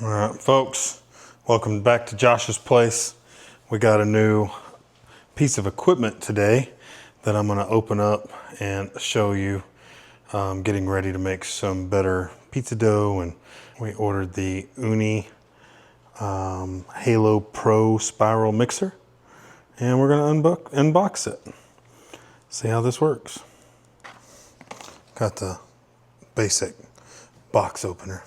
All right, folks, welcome back to Josh's place. We got a new piece of equipment today that I'm gonna open up and show you. Getting ready to make some better pizza dough, and we ordered the Ooni Pro Spiral Mixer, and we're gonna unbox it. See how this works. Got the basic box opener.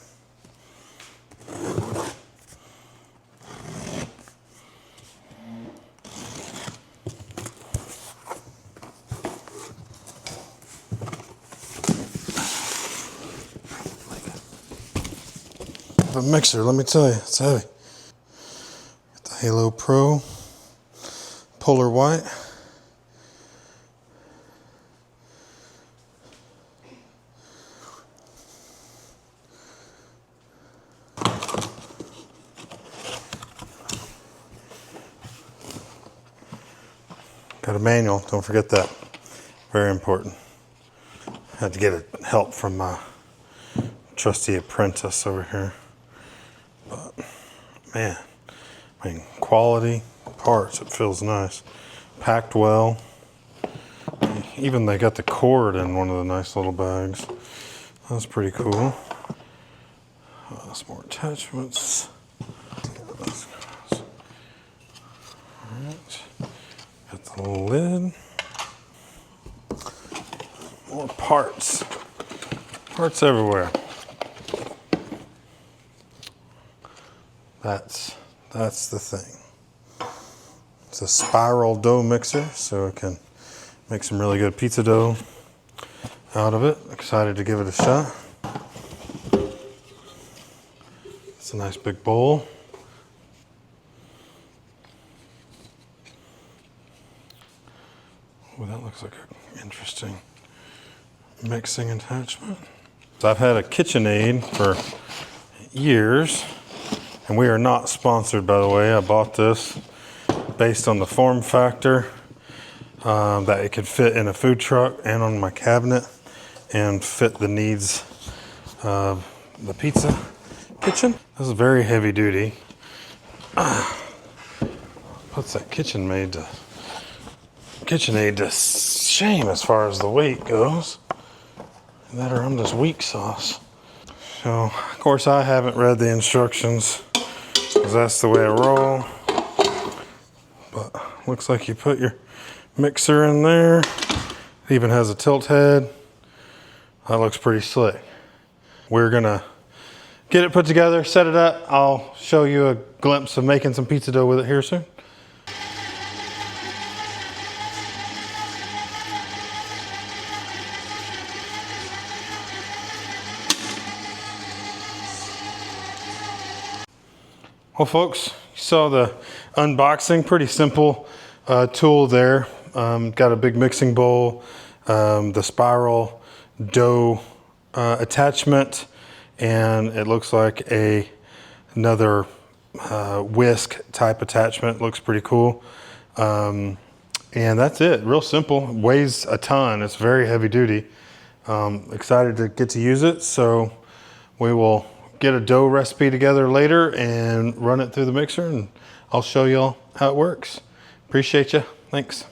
The mixer, let me tell you, it's heavy. Got the Halo Pro Polar White. Got a manual, don't forget that. Very important. Had to get help from my trusty apprentice over here. But man, I mean, quality parts, it feels nice. Packed well. Even they got the cord in one of the nice little bags. That's pretty cool. Some more attachments. Alright. Got the little lid. More parts. Parts everywhere. That's the thing. It's a spiral dough mixer, so it can make some really good pizza dough out of it. Excited to give it a shot. It's a nice big bowl. Oh, that looks like an interesting mixing attachment. So I've had a KitchenAid for years, and we are not sponsored, by the way. I bought this based on the form factor, that it could fit in a food truck and on my cabinet and fit the needs of the pizza kitchen. This is very heavy duty. Puts that KitchenAid to shame as far as the weight goes. That or I'm just weak sauce. So, of course, I haven't read the instructions because that's the way I roll. But looks like you put your mixer in there. It even has a tilt head. That looks pretty slick. We're gonna get it put together, set it up. I'll show you a glimpse of making some pizza dough with it here soon. Well, folks, you saw the unboxing. Pretty simple tool there. Got a big mixing bowl, the spiral dough attachment, and it looks like another whisk type attachment. Looks pretty cool. And that's it. Real simple. Weighs a ton. It's very heavy duty. Excited to get to use it. So we will get a dough recipe together later and run it through the mixer, and I'll show y'all how it works. Appreciate you. Thanks.